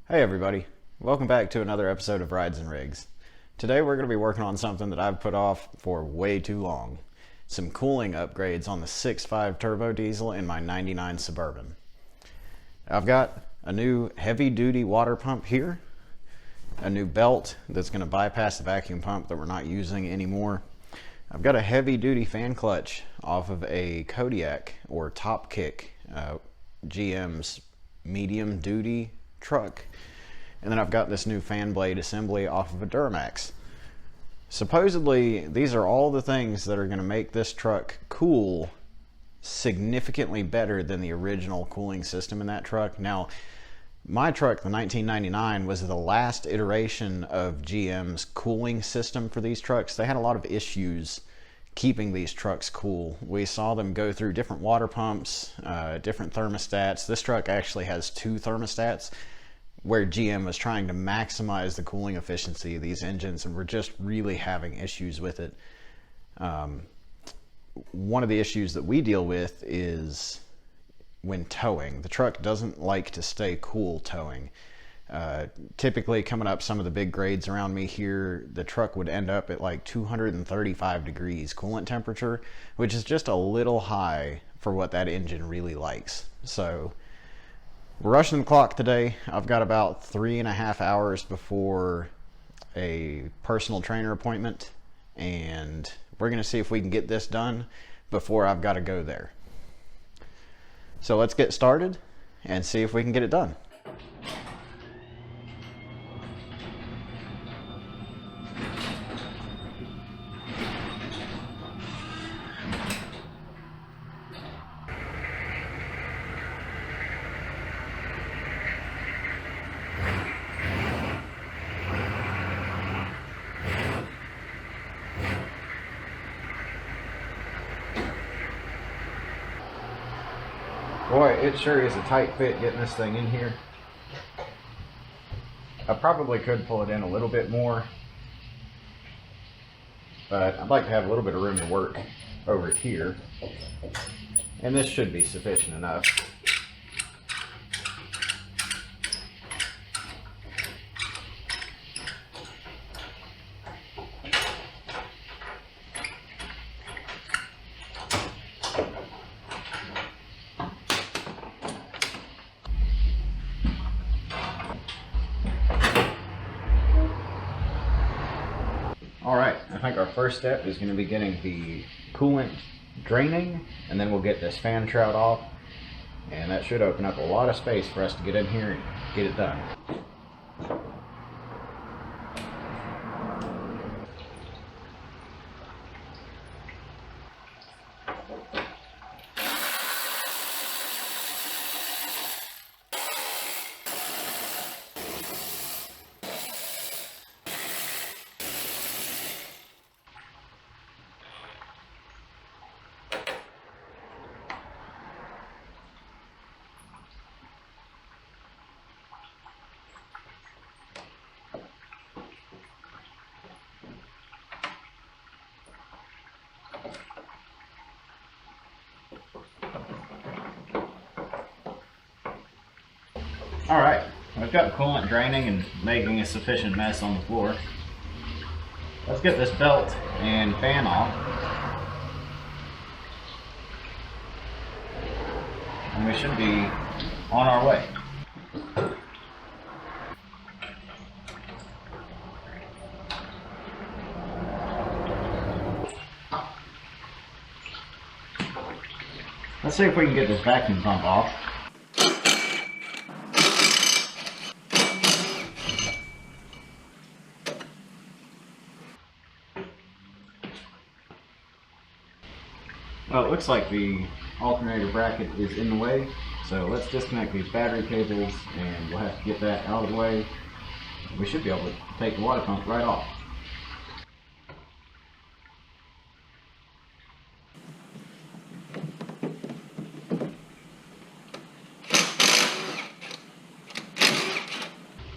Hey everybody, welcome back to another episode of Rides and Rigs. Today we're going to be working on something that I've put off for way too long. Some cooling upgrades on the 6.5 turbo diesel in my 99 Suburban. I've got a new heavy duty water pump here, a new belt that's going to bypass the vacuum pump that we're not using anymore. I've got a heavy duty fan clutch off of a Kodiak or Top Kick, GM's medium duty truck. And then I've got this new fan blade assembly off of a Duramax. Supposedly, these are all the things that are going to make this truck cool significantly better than the original cooling system in that truck. Now, my truck, the 1999, was the last iteration of GM's cooling system for these trucks. They had a lot of issues keeping these trucks cool. We saw them go through different water pumps, different thermostats. This truck actually has two thermostats, where GM was trying to maximize the cooling efficiency of these engines, and we're just really having issues with it. One of the issues that we deal with is when towing. The truck doesn't like to stay cool towing. Typically coming up some of the big grades around me here, the truck would end up at like 235 degrees coolant temperature, which is just a little high for what that engine really likes. So we're rushing the clock today. I've got about 3.5 hours before a personal trainer appointment, and we're going to see if we can get this done before I've got to go there. So let's get started and see if we can get it done. Boy, it sure is a tight fit getting this thing in here. I probably could pull it in a little bit more, but I'd like to have a little bit of room to work over here, and this should be sufficient enough. Alright, I think our first step is going to be getting the coolant draining, and then we'll get this fan shroud off, and that should open up a lot of space for us to get in here and get it done. Alright, I've got the coolant draining and making a sufficient mess on the floor. Let's get this belt and fan off, and we should be on our way. Let's see if we can get this vacuum pump off. Well, it looks like the alternator bracket is in the way, so let's disconnect these battery cables and we'll have to get that out of the way. We should be able to take the water pump right off.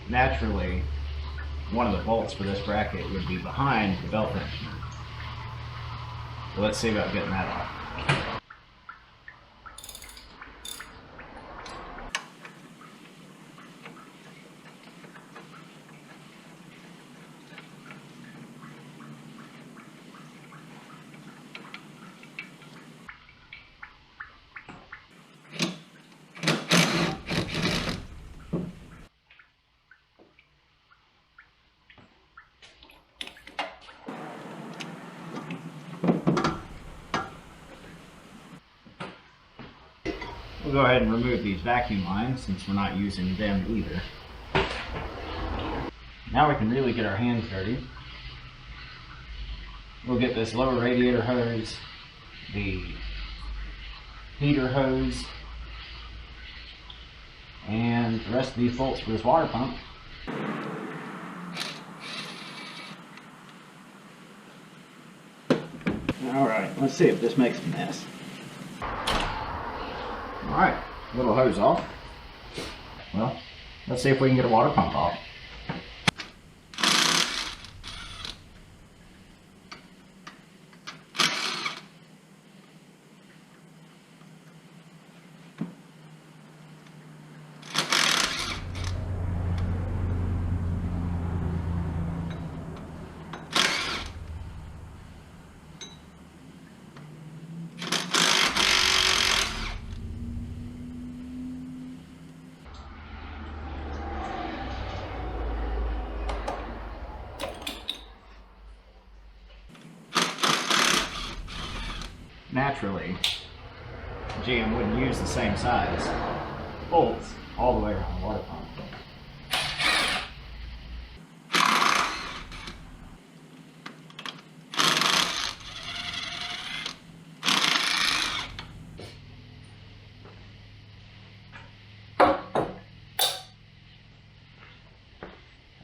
Naturally, one of the bolts for this bracket would be behind the belt tensioner. So let's see about getting that off. We'll go ahead and remove these vacuum lines since we're not using them either. Now we can really get our hands dirty. We'll get this lower radiator hose, the heater hose, and the rest of these bolts for this water pump. Alright, let's see if this makes a mess. Alright, little hose off. Well, let's see if we can get a water pump off. Naturally, GM wouldn't use the same size bolts all the way around the water pump.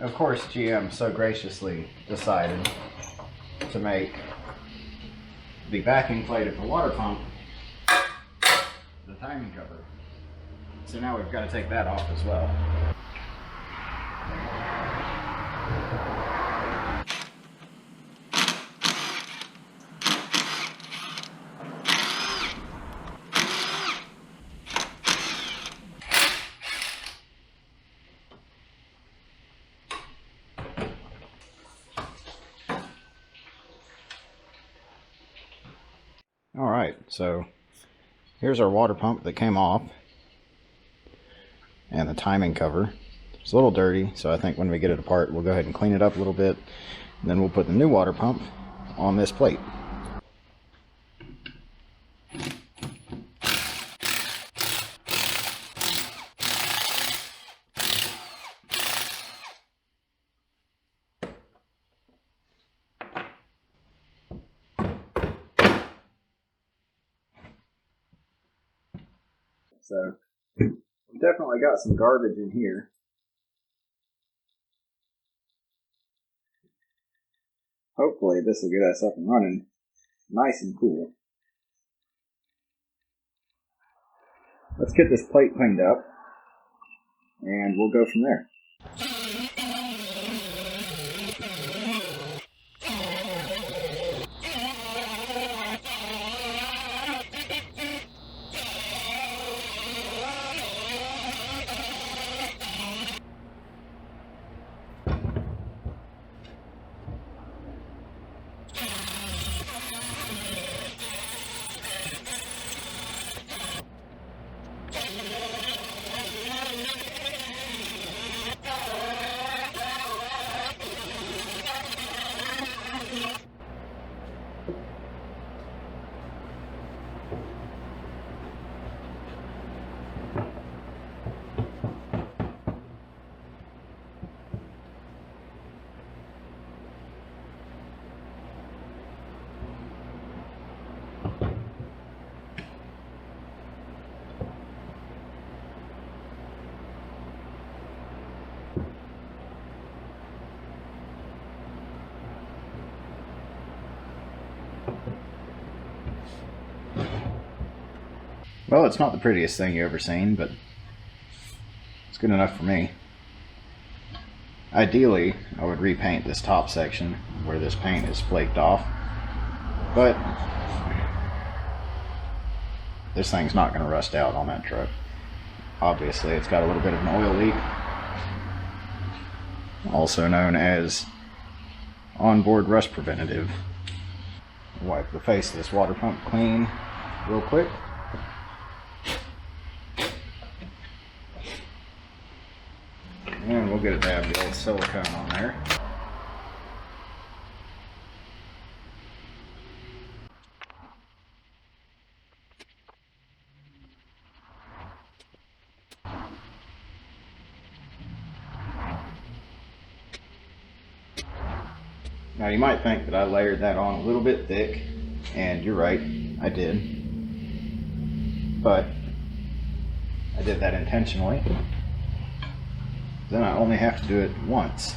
Of course, GM so graciously decided to make the backing plate of the water pump the timing cover. So now we've got to take that off as well. Alright, so here's our water pump that came off and the timing cover. It's a little dirty, so I think when we get it apart we'll go ahead and clean it up a little bit, and then we'll put the new water pump on this plate. So we definitely got some garbage in here. Hopefully this will get us up and running nice and cool. Let's get this plate cleaned up and we'll go from there. Well, it's not the prettiest thing you've ever seen, but it's good enough for me. Ideally, I would repaint this top section where this paint is flaked off, but this thing's not going to rust out on that truck. Obviously, it's got a little bit of an oil leak, also known as onboard rust preventative. Wipe the face of this water pump clean real quick. And we'll get a dab of the old silicone on there. Now you might think that I layered that on a little bit thick, and you're right, I did. But I did that intentionally. Then I only have to do it once.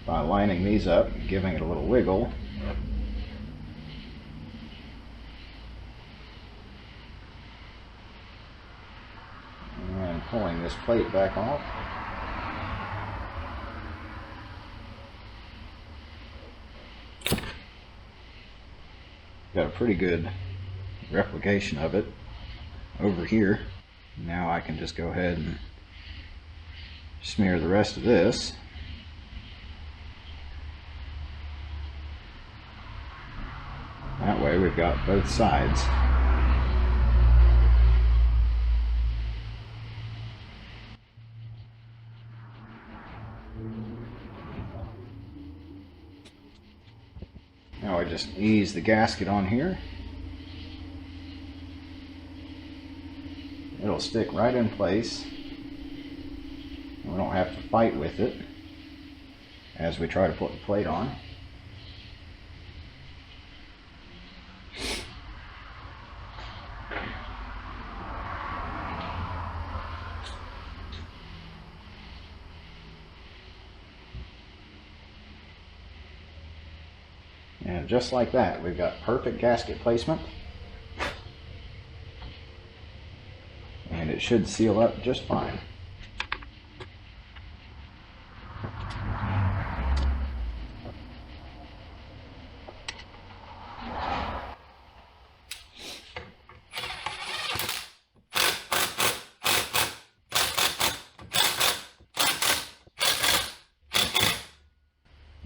By lining these up, giving it a little wiggle. And pulling this plate back off. Got a pretty good replication of it over here. Now I can just go ahead and smear the rest of this. That way we've got both sides. Now I just ease the gasket on here. It'll stick right in place. We don't have to fight with it as we try to put the plate on. And just like that, we've got perfect gasket placement. And it should seal up just fine.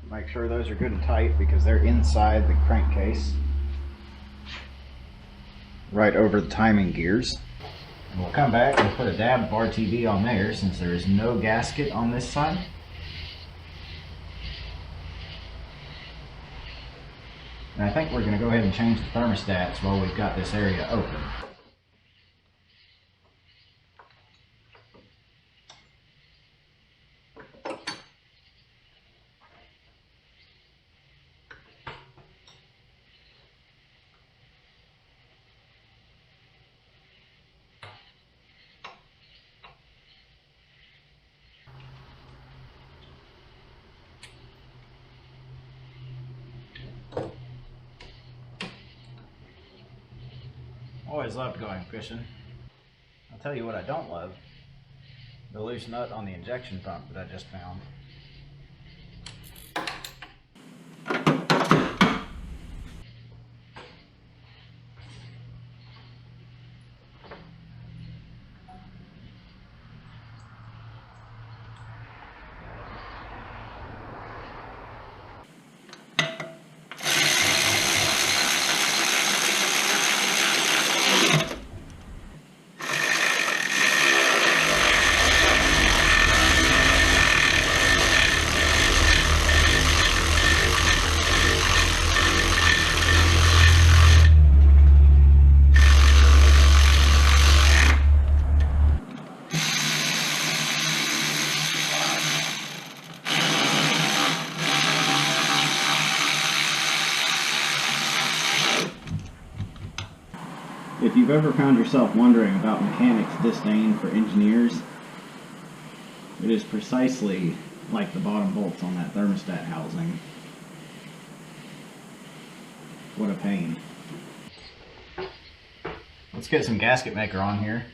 Make sure those are good and tight because they're inside the crankcase, right over the timing gears. And we'll come back and put a dab of RTV on there since there is no gasket on this side. And I think we're going to go ahead and change the thermostats while we've got this area open. Always loved going fishing. I'll tell you what I don't love, the loose nut on the injection pump that I just found. If you've ever found yourself wondering about mechanics' disdain for engineers, it is precisely like the bottom bolts on that thermostat housing. What a pain. Let's get some gasket maker on here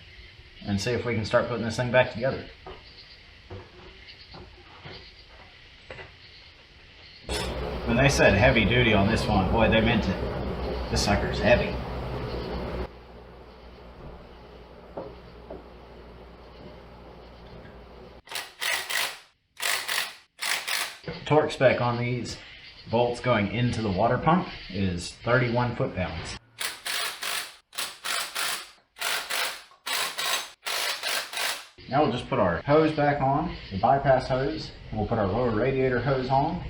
and see if we can start putting this thing back together. When they said heavy duty on this one, boy, they meant it. This sucker's heavy. Torque spec on these bolts going into the water pump is 31 foot-pounds. Now we'll just put our hose back on, the bypass hose. We'll put our lower radiator hose on.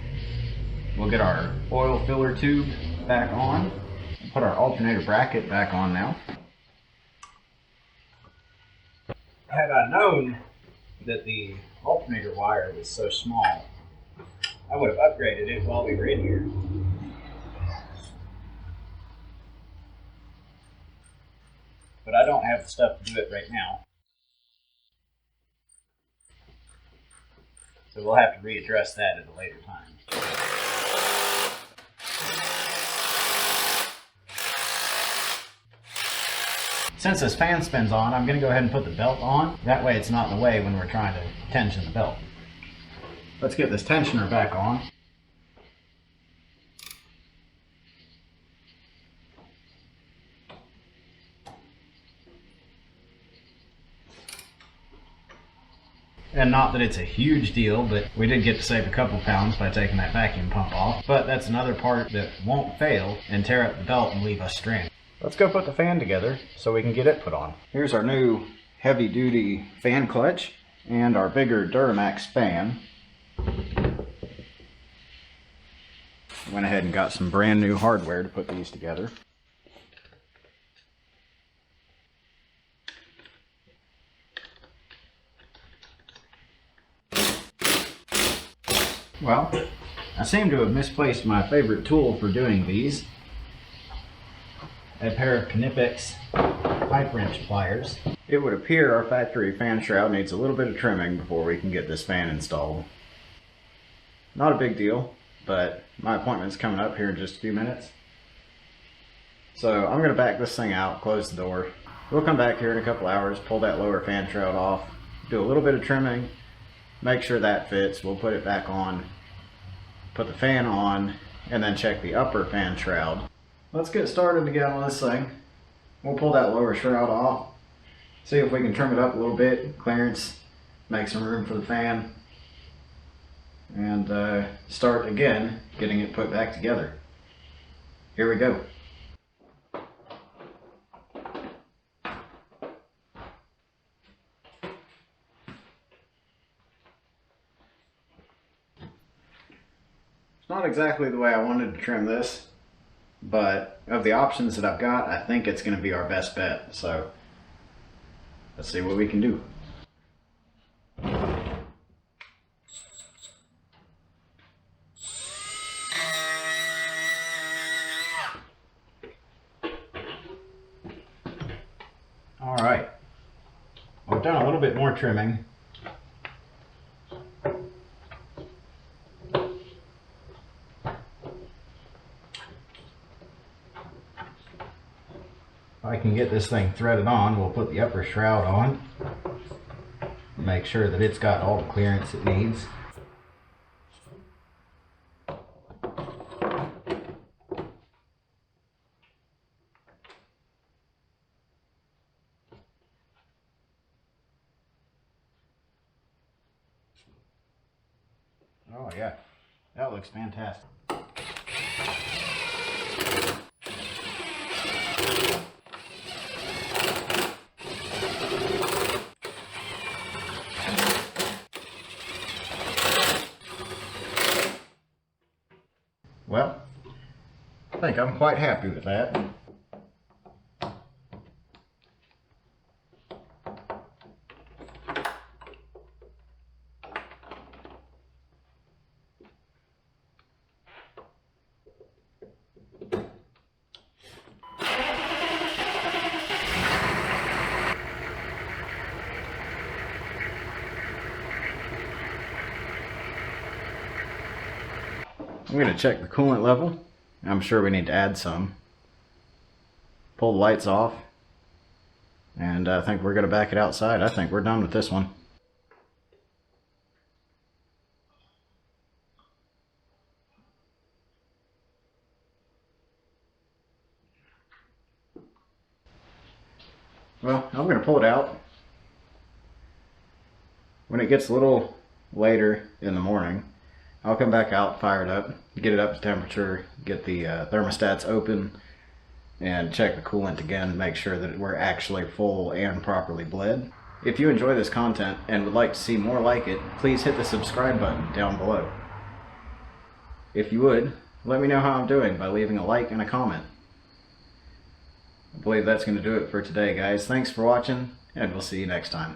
We'll get our oil filler tube back on. We'll put our alternator bracket back on now. Had I known that the alternator wire was so small, I would have upgraded it while we were in here. But I don't have the stuff to do it right now. So we'll have to readdress that at a later time. Since this fan spins on, I'm going to go ahead and put the belt on. That way it's not in the way when we're trying to tension the belt. Let's get this tensioner back on. And not that it's a huge deal, but we did get to save a couple pounds by taking that vacuum pump off. But that's another part that won't fail and tear up the belt and leave us stranded. Let's go put the fan together so we can get it put on. Here's our new heavy duty fan clutch and our bigger Duramax fan. Went ahead and got some brand new hardware to put these together. Well, I seem to have misplaced my favorite tool for doing these. A pair of Knipex pipe wrench pliers. It would appear our factory fan shroud needs a little bit of trimming before we can get this fan installed. Not a big deal, but my appointment's coming up here in just a few minutes. So I'm going to back this thing out, close the door. We'll come back here in a couple hours, pull that lower fan shroud off, do a little bit of trimming, make sure that fits. We'll put it back on, put the fan on, and then check the upper fan shroud. Let's get started again on this thing. We'll pull that lower shroud off, see if we can trim it up a little bit, clearance, make some room for the fan, and start again getting it put back together. Here we go. It's not exactly the way I wanted to trim this, but of the options that I've got, I think it's going to be our best bet. So let's see what we can do. All right, I've done a little bit more trimming. If I can get this thing threaded on, we'll put the upper shroud on. Make sure that it's got all the clearance it needs. Oh yeah, that looks fantastic. Well, I think I'm quite happy with that. I'm going to check the coolant level. I'm sure we need to add some. Pull the lights off. And I think we're going to back it outside. I think we're done with this one. Well, I'm going to pull it out. When it gets a little later in the morning, I'll come back out, fire it up, get it up to temperature, get the thermostats open, and check the coolant again, make sure that we're actually full and properly bled. If you enjoy this content and would like to see more like it, please hit the subscribe button down below. If you would, let me know how I'm doing by leaving a like and a comment. I believe that's going to do it for today, guys. Thanks for watching, and we'll see you next time.